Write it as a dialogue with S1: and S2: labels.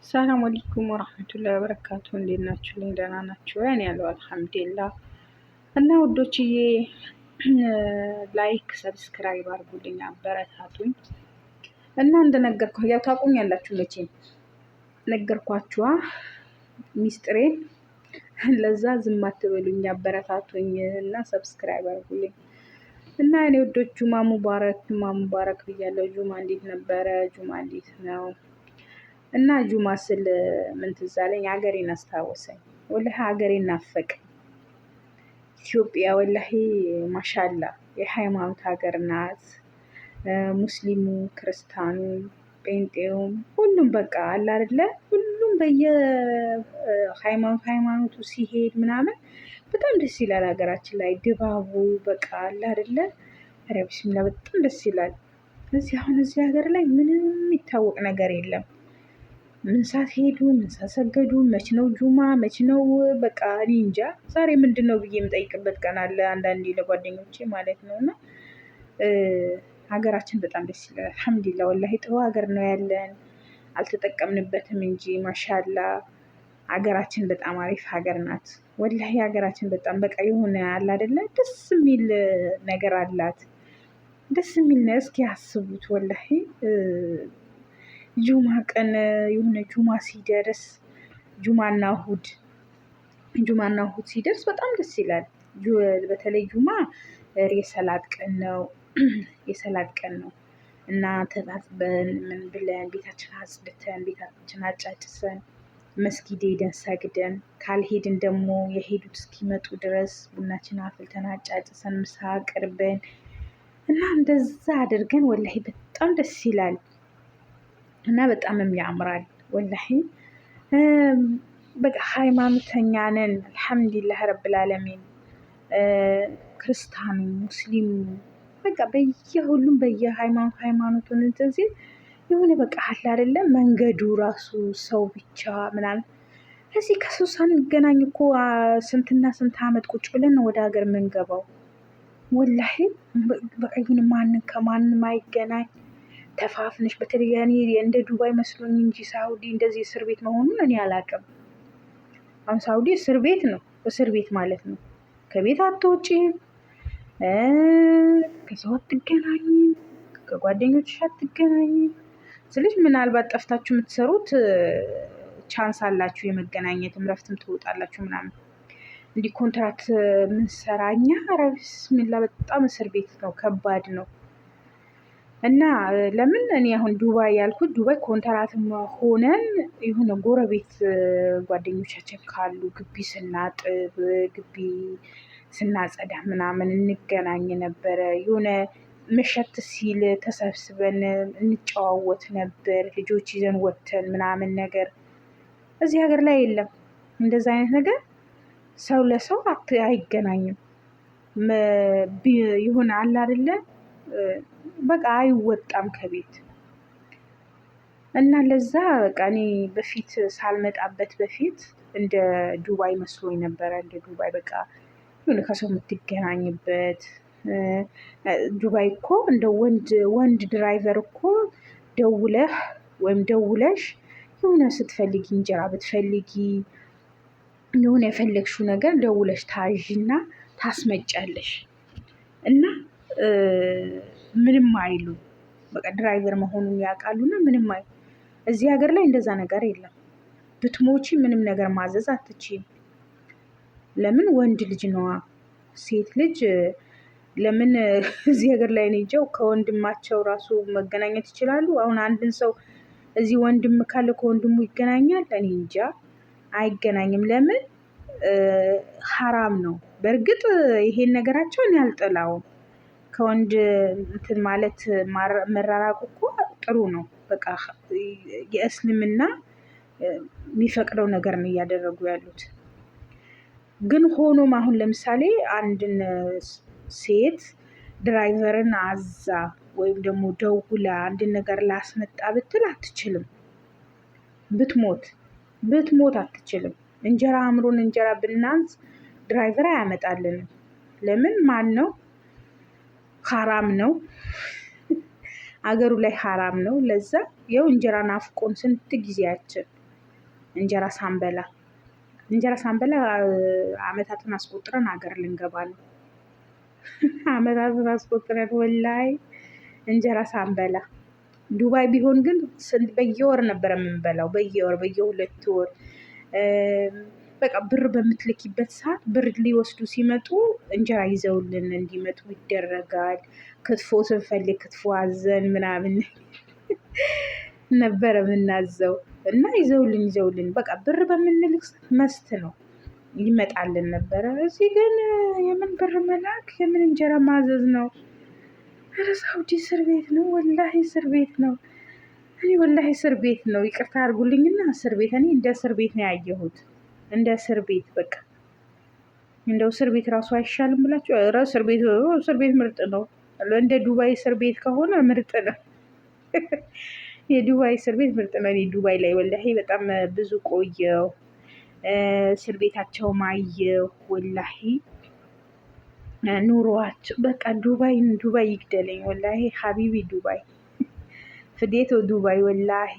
S1: ሰላም አለይኩም ወራህመቱላሂ ወበረካቱ። እንዴት ናችሁ? ደህና ናችሁ? እኔ ያለው አልሐምዱሊላህ። እና ውዶችዬ ላይክ ሰብስክራይብ አድርጉልኝ፣ አበረታቱኝ። እና እንደነገርኳችሁ ያው ታውቁኛላችሁ መቼም ነገርኳችኋ ሚስጥሬን። ለዛ ዝም አትበሉኝ፣ አበረታቱኝ እና ሰብስክራይብ አድርጉልኝ። እና እኔ ውዶች ጁማ ሙባረክ ብያለሁ። ጁማ እንዴት ነበረ? ጁማ እንዴት ነው? እና ጁማ ስል ምን ትዝ አለኝ? ሀገሬን አስታወሰኝ። ወላሂ ሀገሬን ናፈቅ። ኢትዮጵያ ወላሂ ማሻላ የሃይማኖት ሀገር ናት። ሙስሊሙ፣ ክርስቲያኑ፣ ጴንጤውም ሁሉም በቃ አለ አይደለ? ሁሉም ሃይማኖቱ ሲሄድ ምናምን በጣም ደስ ይላል። ሀገራችን ላይ ድባቡ በቃ አለ አይደለ? ኧረ ቢስሚላ በጣም ደስ ይላል። አሁን እዚህ ሀገር ላይ ምንም የሚታወቅ ነገር የለም። ምን ሰዓት ሄዱ፣ ምን ሰዓት ሰገዱ፣ መች ነው ጁማ፣ መች ነው በቃ እኔ እንጃ። ዛሬ ምንድን ነው ብዬ የምጠይቅበት ቀን አለ አንዳንዴ ለጓደኞቼ ማለት ነው። እና ሀገራችን በጣም ደስ ይላል። አልሐምዱሊላህ ወላሂ ጥሩ ሀገር ነው ያለን። አልተጠቀምንበትም እንጂ ማሻላ ሀገራችን በጣም አሪፍ ሀገር ናት። ወላሂ ሀገራችን በጣም በቃ የሆነ አለ አይደለ? ደስ የሚል ነገር አላት። ደስ የሚል ነው። እስኪ ያስቡት ወላሂ ጁማ ቀን የሆነ ጁማ ሲደርስ ጁማና እሁድ ሲደርስ በጣም ደስ ይላል። በተለይ ጁማ የሰላት ቀን ነው። የሰላት ቀን ነው እና ተጣጥበን ምን ብለን ቤታችን አጽድተን ቤታችን አጫጭሰን መስጊድ ሄደን ሰግደን ካልሄድን ደግሞ የሄዱት እስኪመጡ ድረስ ቡናችን አፍልተን አጫጭሰን ምሳ አቅርበን እና እንደዛ አድርገን ወላሂ በጣም ደስ ይላል። እና በጣምም ያምራል ወላሂ። በቃ ሃይማኖተኛ ነን አልሐምዱሊላህ ረብል ዓለሚን። ክርስቲያኑ፣ ሙስሊሙ በቃ በየሁሉም በየሃይማኖቱን እንትን ሲል የሆነ በቃ አለ አይደለም መንገዱ ራሱ ሰው ብቻ ምናምን። እዚህ ከሰው ሳንገናኝ እኮ ስንትና ስንት ዓመት ቁጭ ብለን ነው ወደ ሀገር የምንገባው። ወላሂ በቃ ይሁን ማንን ከማንም አይገናኝ ተፋፍነሽ። በተለይ እኔ እንደ ዱባይ መስሎኝ እንጂ ሳውዲ እንደዚህ እስር ቤት መሆኑን እኔ አላውቅም። አሁን ሳውዲ እስር ቤት ነው፣ እስር ቤት ማለት ነው። ከቤት አትወጪም፣ ከሰው አትገናኝም፣ ከጓደኞችሽ አትገናኝም። ስለዚህ ምናልባት ጠፍታችሁ የምትሰሩት ቻንስ አላችሁ የመገናኘትም፣ ረፍትም ትወጣላችሁ ምናምን። እንዲህ ኮንትራት ምንሰራ እኛ ኧረ ቢስሚላ በጣም እስር ቤት ነው፣ ከባድ ነው። እና ለምን እኔ አሁን ዱባይ ያልኩት ዱባይ ኮንትራትም ሆነን የሆነ ጎረቤት ጓደኞቻችን ካሉ ግቢ ስናጥብ ግቢ ስናጸዳ ምናምን እንገናኝ ነበረ። የሆነ መሸት ሲል ተሰብስበን እንጨዋወት ነበር፣ ልጆች ይዘን ወተን ምናምን ነገር። እዚህ ሀገር ላይ የለም እንደዛ አይነት ነገር። ሰው ለሰው አይገናኝም። ይሆን አለ አይደለ? በቃ አይወጣም ከቤት። እና ለዛ በቃ እኔ በፊት ሳልመጣበት በፊት እንደ ዱባይ መስሎኝ ነበረ። እንደ ዱባይ በቃ የሆነ ከሰው የምትገናኝበት። ዱባይ እኮ እንደ ወንድ ድራይቨር እኮ ደውለህ ወይም ደውለሽ የሆነ ስትፈልጊ እንጀራ ብትፈልጊ የሆነ የፈለግሽው ነገር ደውለሽ ታዥና ታስመጫለሽ። እና ምንም አይሉ በቃ ድራይቨር መሆኑን ያውቃሉና ምንም አይሉ። እዚህ ሀገር ላይ እንደዛ ነገር የለም። ብትሞቺ ምንም ነገር ማዘዝ አትችይም። ለምን? ወንድ ልጅ ነዋ። ሴት ልጅ ለምን እዚህ ሀገር ላይ ነው እንጃው ከወንድማቸው ራሱ መገናኘት ይችላሉ። አሁን አንድን ሰው እዚህ ወንድም ካለ ከወንድሙ ይገናኛል? እኔ እንጃ አይገናኝም። ለምን? ሐራም ነው። በእርግጥ ይሄን ነገራቸውን ያልጠላውም ከወንድ እንትን ማለት መራራቁ እኮ ጥሩ ነው። በቃ የእስልምና የሚፈቅደው ነገር ነው እያደረጉ ያሉት። ግን ሆኖም አሁን ለምሳሌ አንድን ሴት ድራይቨርን አዛ ወይም ደግሞ ደውላ አንድን ነገር ላስመጣ ብትል አትችልም። ብትሞት አትችልም። እንጀራ አምሮን እንጀራ ብናንስ ድራይቨር አያመጣልንም። ለምን? ማን ነው? ሐራም ነው። አገሩ ላይ ሐራም ነው። ለዛ ይኸው እንጀራ ናፍቆን ስንት ጊዜያችን እንጀራ ሳንበላ እንጀራ ሳንበላ አመታትን አስቆጥረን ሀገር ልንገባ ነው። አመታትን አስቆጥረን ወላይ እንጀራ ሳንበላ። ዱባይ ቢሆን ግን በየወር ነበር የምንበላው፣ በየወር በየሁለት ወር። በቃ ብር በምትልኪበት ሰዓት ብር ሊወስዱ ሲመጡ እንጀራ ይዘውልን እንዲመጡ ይደረጋል። ክትፎ ስንፈልግ ክትፎ አዘን ምናምን ነበረ የምናዘው እና ይዘውልን በቃ ብር በምንልክ መስት ነው ይመጣልን ነበረ። እዚህ ግን የምን ብር መላክ የምን እንጀራ ማዘዝ ነው? ኧረ ሳውዲ እስር ቤት ነው፣ ወላሂ እስር ቤት ነው። እኔ ወላሂ እስር ቤት ነው። ይቅርታ አድርጉልኝና እስር ቤት እኔ እንደ እስር ቤት ነው ያየሁት። እንደ እስር ቤት በቃ እንደው እስር ቤት ራሱ አይሻልም ብላችሁ? ኧረ እስር ቤት ምርጥ ነው። እንደ ዱባይ እስር ቤት ከሆነ ምርጥ ነው። የዱባይ እስር ቤት ምርጥ ነው። እኔ ዱባይ ላይ ወላሂ በጣም ብዙ ቆየው። እስር ቤታቸው ማየው ወላሂ ኑሯቸው በቃ ዱባይ ይግደለኝ ወላሂ ሀቢቢ ዱባይ ፍዴቶ ዱባይ ወላሂ